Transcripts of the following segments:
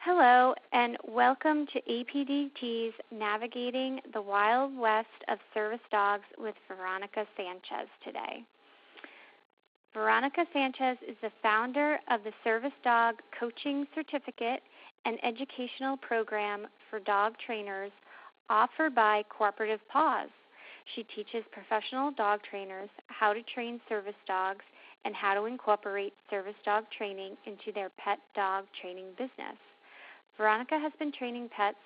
Hello, and welcome to APDT's Navigating the Wild West of Service Dogs with Veronica Sanchez today. Veronica Sanchez is the founder of the Service Dog Coaching Certificate and Educational Program for Dog Trainers offered by Cooperative Paws. She teaches professional dog trainers how to train service dogs and how to incorporate service dog training into their pet dog training business. Veronica has been training pets,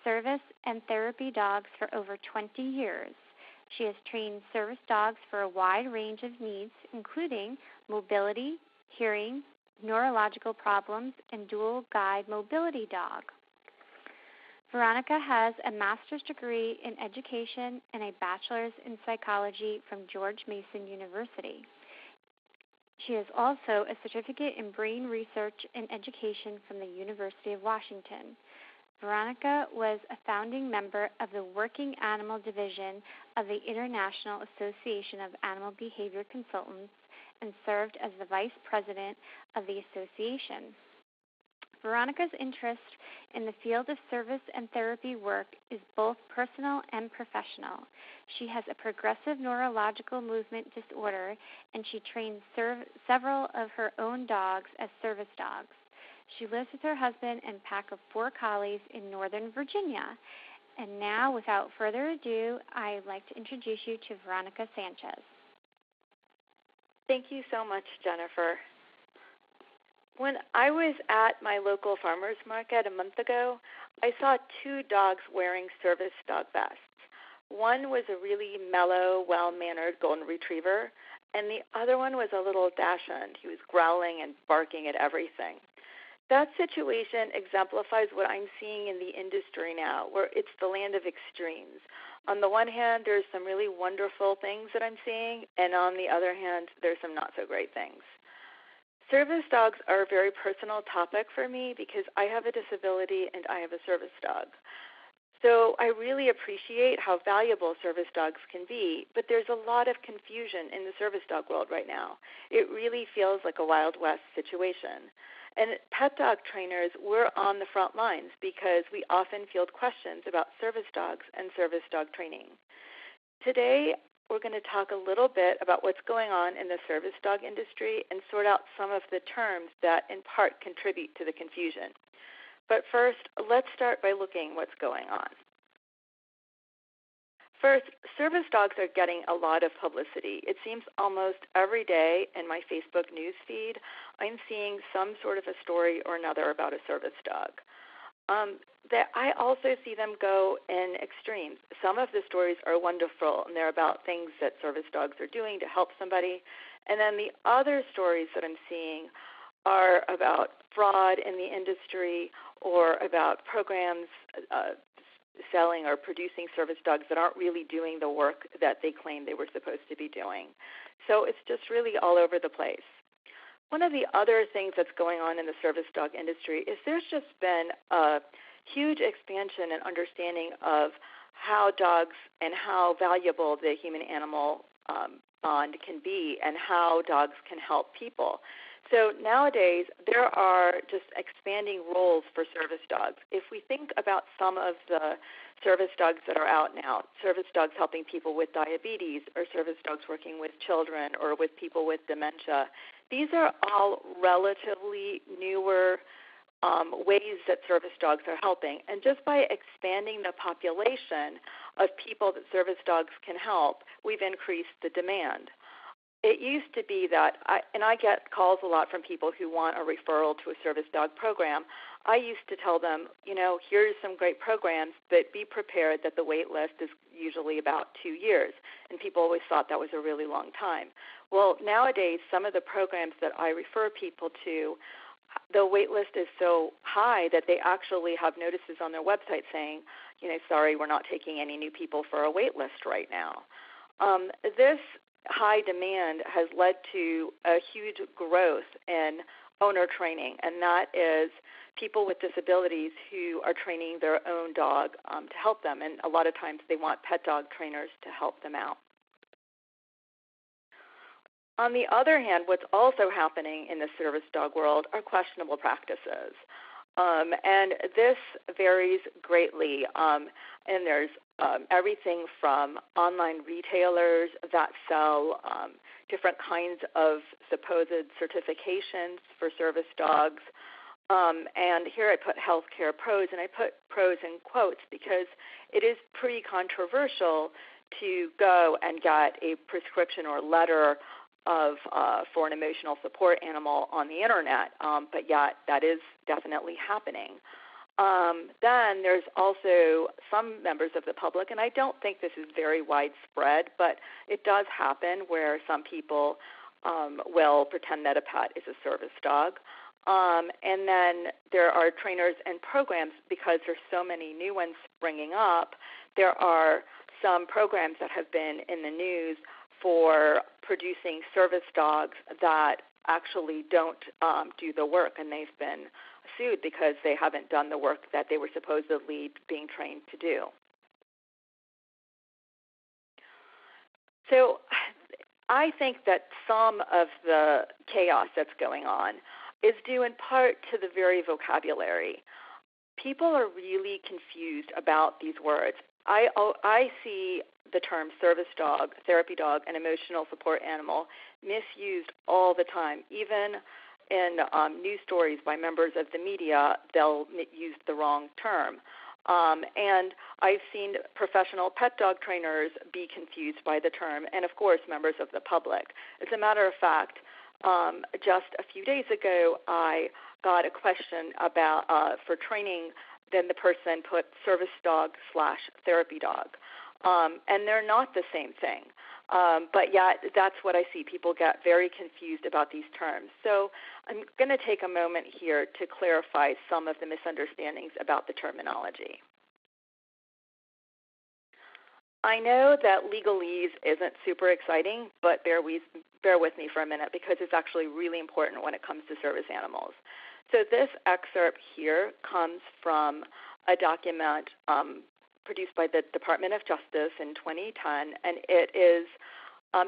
service, and therapy dogs for over 20 years. She has trained service dogs for a wide range of needs, including mobility, hearing, neurological problems, and dual guide mobility dog. Veronica has a master's degree in education and a bachelor's in psychology from George Mason University. She has also a certificate in brain research and education from the University of Washington. Veronica was a founding member of the Working Animal Division of the International Association of Animal Behavior Consultants and served as the vice president of the association. Veronica's interest in the field of service and therapy work is both personal and professional. She has a progressive neurological movement disorder, and she trains several of her own dogs as service dogs. She lives with her husband and pack of 4 collies in Northern Virginia. And now, without further ado, I'd like to introduce you to Veronica Sanchez. Thank you so much, Jennifer. When I was at my local farmer's market a month ago, I saw 2 dogs wearing service dog vests. One was a really mellow, well-mannered golden retriever, and the other one was a little dachshund. He was growling and barking at everything. That situation exemplifies what I'm seeing in the industry now, where it's the land of extremes. On the one hand, there's some really wonderful things that I'm seeing, and on the other hand, there's some not-so-great things. Service dogs are a very personal topic for me because I have a disability and I have a service dog. So I really appreciate how valuable service dogs can be, but there's a lot of confusion in the service dog world right now. It really feels like a Wild West situation. And pet dog trainers, we're on the front lines because we often field questions about service dogs and service dog training. Today, we're going to talk a little bit about what's going on in the service dog industry and sort out some of the terms that in part contribute to the confusion. But first, let's start by looking what's going on. First, service dogs are getting a lot of publicity. It seems almost every day in my Facebook news feed, I'm seeing some sort of a story or another about a service dog. I also see them go in extremes. Some of the stories are wonderful, and they're about things that service dogs are doing to help somebody. And then the other stories that I'm seeing are about fraud in the industry or about programs selling or producing service dogs that aren't really doing the work that they claim they were supposed to be doing. So it's just really all over the place. One of the other things that's going on in the service dog industry is there's just been a huge expansion and understanding of how dogs and how valuable the human-animal bond can be and how dogs can help people. So nowadays, there are just expanding roles for service dogs. If we think about some of the service dogs that are out now, service dogs helping people with diabetes or service dogs working with children or with people with dementia, these are all relatively newer ways that service dogs are helping. And just by expanding the population of people that service dogs can help, we've increased the demand. It used to be that, I get calls a lot from people who want a referral to a service dog program. I used to tell them, here's some great programs, but be prepared that the wait list is usually about 2 years. And people always thought that was a really long time. Well, nowadays, some of the programs that I refer people to, the wait list is so high that they actually have notices on their website saying, sorry, we're not taking any new people for a wait list right now. This high demand has led to a huge growth in owner training, and that is people with disabilities who are training their own dog to help them, and a lot of times they want pet dog trainers to help them out. On the other hand, what's also happening in the service dog world are questionable practices. And this varies greatly. And there's everything from online retailers that sell different kinds of supposed certifications for service dogs. And here I put healthcare pros, and I put pros in quotes because it is pretty controversial to go and get a prescription or letter of for an emotional support animal on the internet, but yet that is definitely happening. Then there's also some members of the public, and I don't think this is very widespread, but it does happen where some people will pretend that a pet is a service dog. And then there are trainers and programs, because there's so many new ones springing up. There are some programs that have been in the news for producing service dogs that actually don't do the work, and they've been sued because they haven't done the work that they were supposedly being trained to do. So I think that some of the chaos that's going on is due in part to the very vocabulary. People are really confused about these words. I see the term service dog, therapy dog, and emotional support animal misused all the time. Even in news stories by members of the media, they'll use the wrong term. And I've seen professional pet dog trainers be confused by the term, and of course members of the public. As a matter of fact, just a few days ago, I got a question about for training. Then the person put service dog / therapy dog, and they're not the same thing. But yet that's what I see. People get very confused about these terms. So I'm going to take a moment here to clarify some of the misunderstandings about the terminology. I know that legalese isn't super exciting, but bear with me for a minute because it's actually really important when it comes to service animals. So this excerpt here comes from a document produced by the Department of Justice in 2010, and it is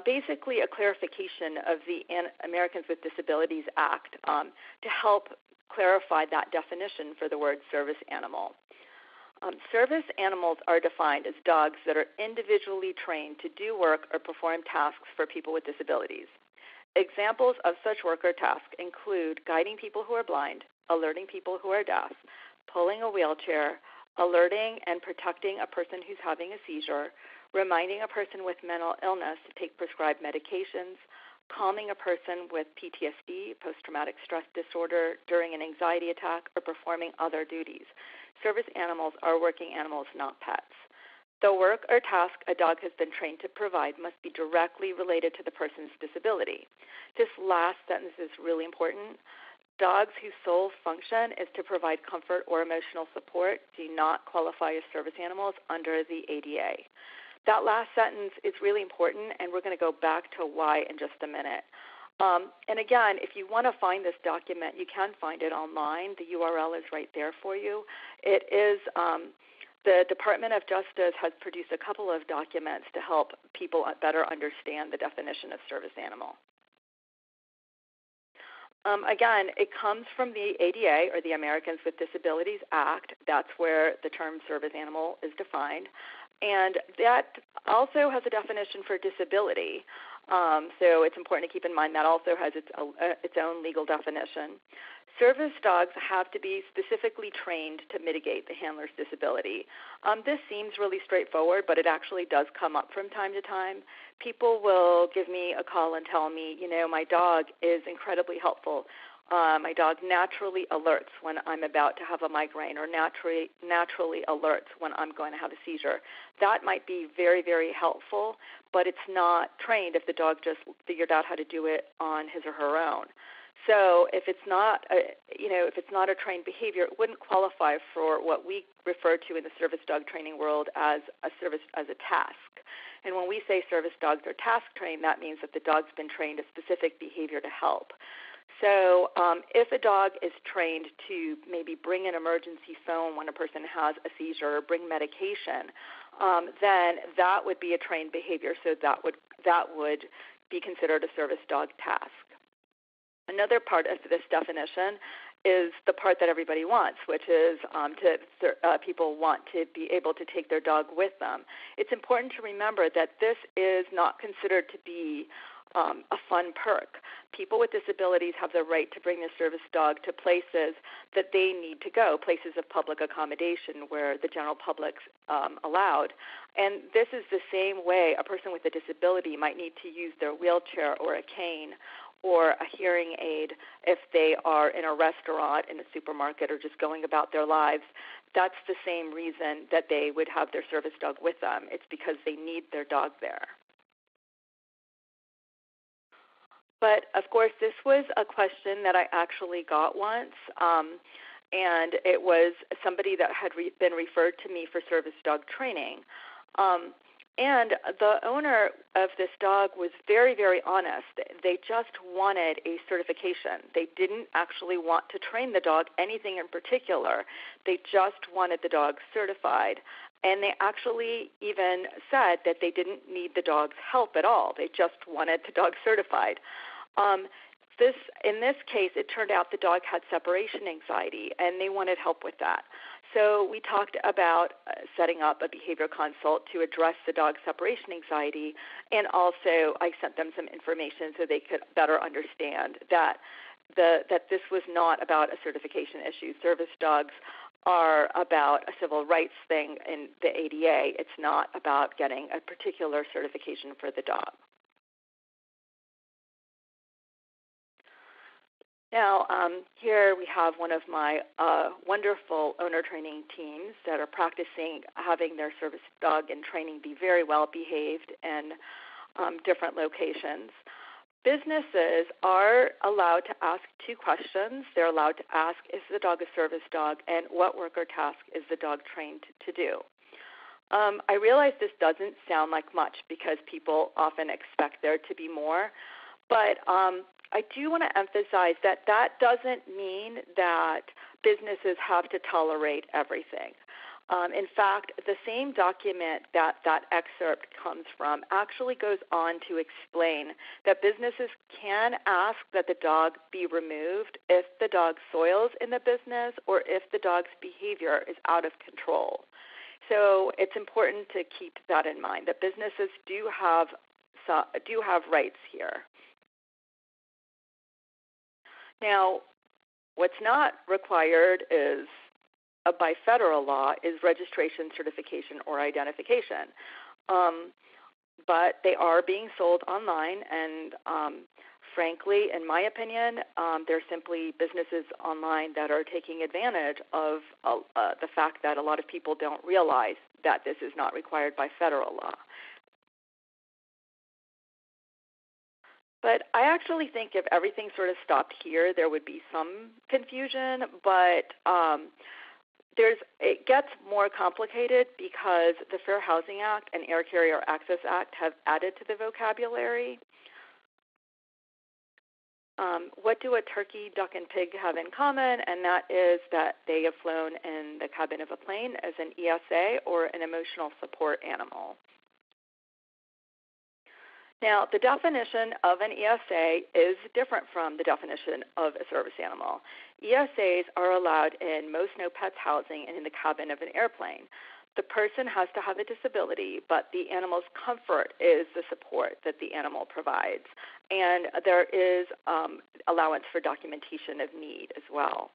basically a clarification of the Americans with Disabilities Act to help clarify that definition for the word service animal. Service animals are defined as dogs that are individually trained to do work or perform tasks for people with disabilities. Examples of such work or tasks include guiding people who are blind, alerting people who are deaf, pulling a wheelchair, alerting and protecting a person who's having a seizure, reminding a person with mental illness to take prescribed medications, calming a person with PTSD, post-traumatic stress disorder, during an anxiety attack, or performing other duties. Service animals are working animals, not pets. The work or task a dog has been trained to provide must be directly related to the person's disability. This last sentence is really important. Dogs whose sole function is to provide comfort or emotional support do not qualify as service animals under the ADA. That last sentence is really important, and we're going to go back to why in just a minute. And again, if you want to find this document, you can find it online. The URL is right there for you. It is the Department of Justice has produced a couple of documents to help people better understand the definition of service animal. Again, it comes from the ADA, or the Americans with Disabilities Act. That's where the term service animal is defined. And that also has a definition for disability. So it's important to keep in mind that also has its own legal definition. Service dogs have to be specifically trained to mitigate the handler's disability. This seems really straightforward, but it actually does come up from time to time. People will give me a call and tell me, my dog is incredibly helpful. My dog naturally alerts when I'm about to have a migraine, or naturally alerts when I'm going to have a seizure. That might be very, very helpful, but it's not trained if the dog just figured out how to do it on his or her own. So if it's not a trained behavior, it wouldn't qualify for what we refer to in the service dog training world as a task. And when we say service dogs are task trained, that means that the dog's been trained a specific behavior to help. So if a dog is trained to maybe bring an emergency phone when a person has a seizure or bring medication, then that would be a trained behavior. So that would be considered a service dog task. Another part of this definition is the part that everybody wants, which is people want to be able to take their dog with them. It's important to remember that this is not considered to be a fun perk. People with disabilities have the right to bring their service dog to places that they need to go, places of public accommodation where the general public's allowed. And this is the same way a person with a disability might need to use their wheelchair or a cane or a hearing aid if they are in a restaurant, in a supermarket, or just going about their lives. That's the same reason that they would have their service dog with them. It's because they need their dog there. But, of course, this was a question that I actually got once, and it was somebody that had been referred to me for service dog training. And the owner of this dog was very, very honest. They just wanted a certification. They didn't actually want to train the dog anything in particular. They just wanted the dog certified. And they actually even said that they didn't need the dog's help at all. They just wanted the dog certified. In this case, it turned out the dog had separation anxiety, and they wanted help with that. So we talked about setting up a behavior consult to address the dog's separation anxiety, and also I sent them some information so they could better understand that this was not about a certification issue. Service dogs are about a civil rights thing in the ADA. It's not about getting a particular certification for the dog. Now, here we have one of my wonderful owner training teams that are practicing having their service dog in training be very well behaved in different locations. Businesses are allowed to ask two questions. They're allowed to ask, is the dog a service dog, and what work or task is the dog trained to do? I realize this doesn't sound like much because people often expect there to be more, but I do want to emphasize that that doesn't mean that businesses have to tolerate everything. In fact, the same document that excerpt comes from actually goes on to explain that businesses can ask that the dog be removed if the dog soils in the business or if the dog's behavior is out of control. So it's important to keep that in mind, that businesses do have rights here. Now, what's not required is by federal law is registration, certification, or identification. But they are being sold online, and frankly, in my opinion, they're simply businesses online that are taking advantage of the fact that a lot of people don't realize that this is not required by federal law. But I actually think if everything sort of stopped here, there would be some confusion, but it gets more complicated because the Fair Housing Act and Air Carrier Access Act have added to the vocabulary. What do a turkey, duck, and pig have in common? And that is that they have flown in the cabin of a plane as an ESA or an emotional support animal. Now, the definition of an ESA is different from the definition of a service animal. ESAs are allowed in most no-pets housing and in the cabin of an airplane. The person has to have a disability, but the animal's comfort is the support that the animal provides. And there is allowance for documentation of need as well.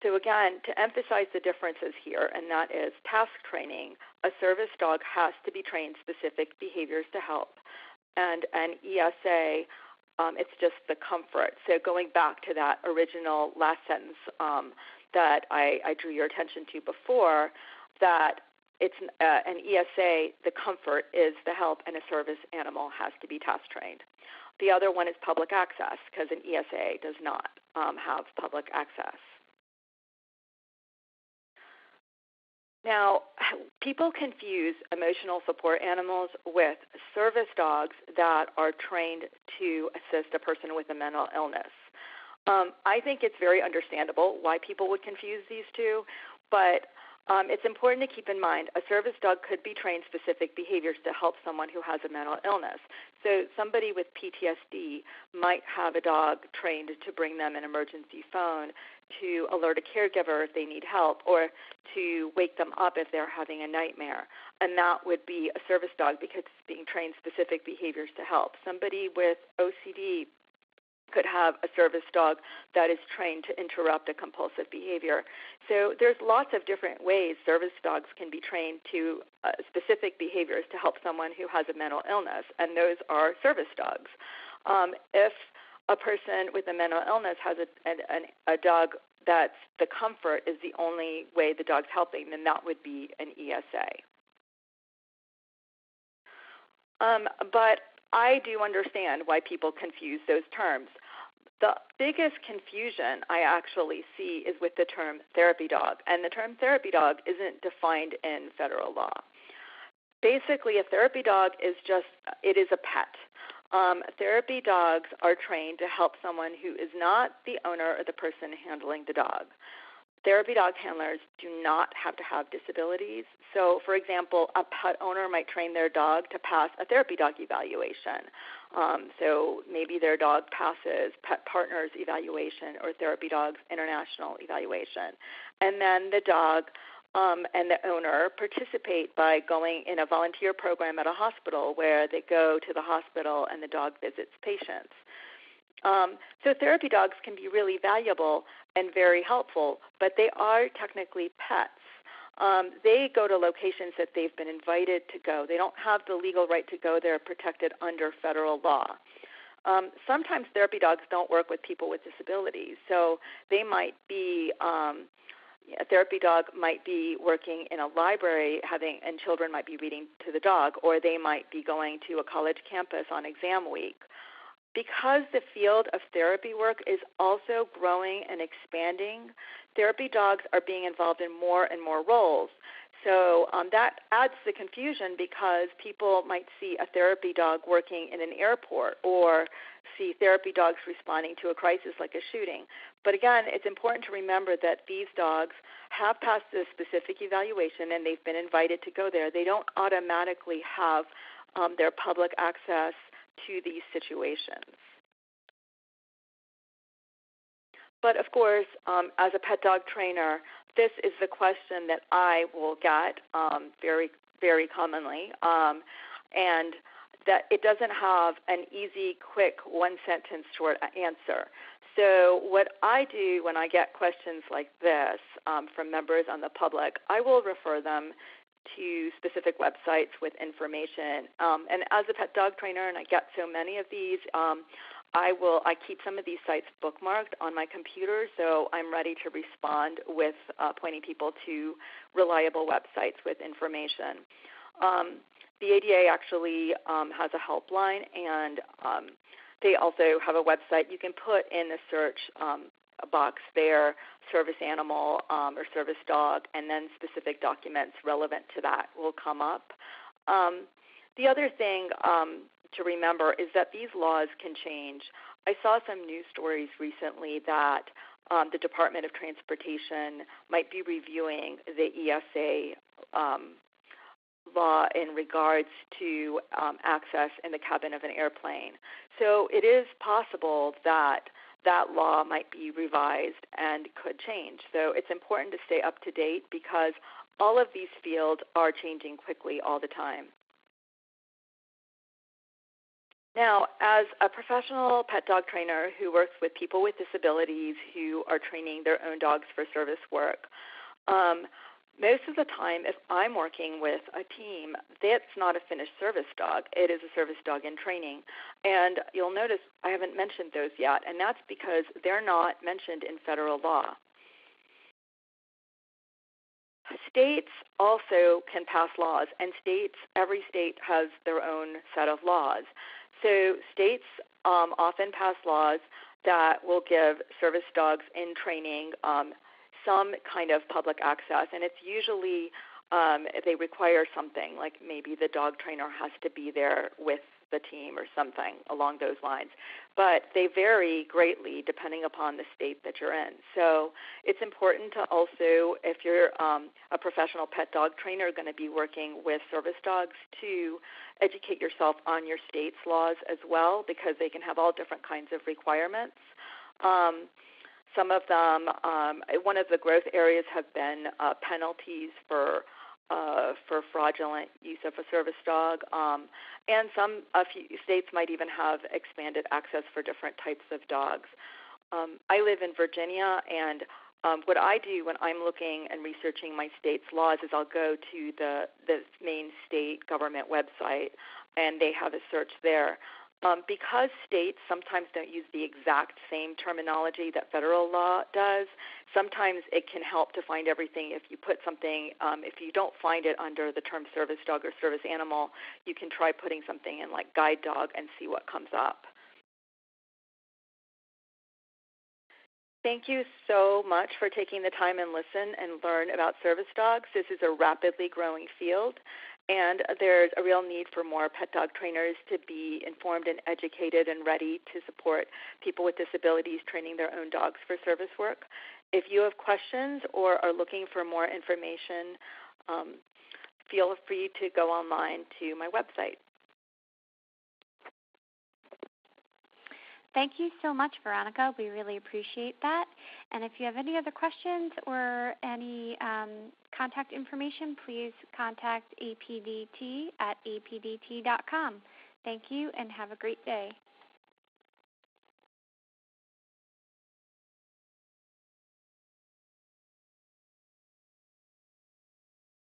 So again, to emphasize the differences here, and that is task training, a service dog has to be trained specific behaviors to help. And an ESA, it's just the comfort. So going back to that original last sentence that I drew your attention to before, that it's an ESA, the comfort is the help, and a service animal has to be task trained. The other one is public access, because an ESA does not have public access. Now, people confuse emotional support animals with service dogs that are trained to assist a person with a mental illness. I think it's very understandable why people would confuse these two, but it's important to keep in mind a service dog could be trained specific behaviors to help someone who has a mental illness. So somebody with PTSD might have a dog trained to bring them an emergency phone, to alert a caregiver if they need help, or to wake them up if they're having a nightmare. And that would be a service dog because it's being trained specific behaviors to help. Somebody with OCD could have a service dog that is trained to interrupt a compulsive behavior. So there's lots of different ways service dogs can be trained to specific behaviors to help someone who has a mental illness, and those are service dogs. If a person with a mental illness has a dog that's the comfort is the only way the dog's helping, then that would be an ESA. But I do understand why people confuse those terms. The biggest confusion I actually see is with the term therapy dog, and the term therapy dog isn't defined in federal law. Basically, a therapy dog is it is a pet. Therapy dogs are trained to help someone who is not the owner or the person handling the dog. Therapy dog handlers do not have to have disabilities. So, for example, a pet owner might train their dog to pass a therapy dog evaluation. So maybe their dog passes Pet Partners evaluation or Therapy Dogs International evaluation. And then the dog and the owner participate by going in a volunteer program at a hospital where they go to the hospital and the dog visits patients. So therapy dogs can be really valuable and very helpful, but they are technically pets. They go to locations that they've been invited to go. They don't have the legal right to go there protected under federal law. Sometimes therapy dogs don't work with people with disabilities, so they might be a therapy dog might be working in a library and children might be reading to the dog, or they might be going to a college campus on exam week. Because the field of therapy work is also growing and expanding, therapy dogs are being involved in more and more roles. So that adds the confusion because people might see a therapy dog working in an airport or see therapy dogs responding to a crisis like a shooting. But again, it's important to remember that these dogs have passed a specific evaluation and they've been invited to go there. They don't automatically have their public access to these situations. But of course, as a pet dog trainer, this is the question that I will get very, very commonly, and that it doesn't have an easy, quick, one-sentence short answer. So what I do when I get questions like this from members on the public, I will refer them to specific websites with information. And as a pet dog trainer, and I get so many of these, I keep some of these sites bookmarked on my computer, so I'm ready to respond with pointing people to reliable websites with information. The ADA actually has a helpline, and they also have a website. You can put in the search box there, service animal or service dog, and then specific documents relevant to that will come up. The other thing to remember is that these laws can change. I saw some news stories recently that the Department of Transportation might be reviewing the ESA law in regards to access in the cabin of an airplane. So it is possible that that law might be revised and could change. So it's important to stay up to date because all of these fields are changing quickly all the time. Now, as a professional pet dog trainer who works with people with disabilities who are training their own dogs for service work, most of the time, if I'm working with a team, that's not a finished service dog. It is a service dog in training. And you'll notice I haven't mentioned those yet, and that's because they're not mentioned in federal law. States also can pass laws, and every state has their own set of laws. So states often pass laws that will give service dogs in training some kind of public access, and it's usually if they require something, like maybe the dog trainer has to be there with the team or something along those lines. But they vary greatly depending upon the state that you're in. So it's important to also, if you're a professional pet dog trainer, going to be working with service dogs, to educate yourself on your state's laws as well, because they can have all different kinds of requirements. Some of them, one of the growth areas have been penalties for fraudulent use of a service dog, and a few states might even have expanded access for different types of dogs. I live in Virginia, and what I do when I'm looking and researching my state's laws is I'll go to the main state government website, and they have a search there. Because states sometimes don't use the exact same terminology that federal law does, sometimes it can help to find everything. If you put something, if you don't find it under the term service dog or service animal, you can try putting something in like guide dog and see what comes up. Thank you so much for taking the time and listen and learn about service dogs. This is a rapidly growing field, and there's a real need for more pet dog trainers to be informed and educated and ready to support people with disabilities training their own dogs for service work. If you have questions or are looking for more information, feel free to go online to my website. Thank you so much, Veronica. We really appreciate that. And if you have any other questions or any contact information, please contact APDT at apdt.com. Thank you and have a great day.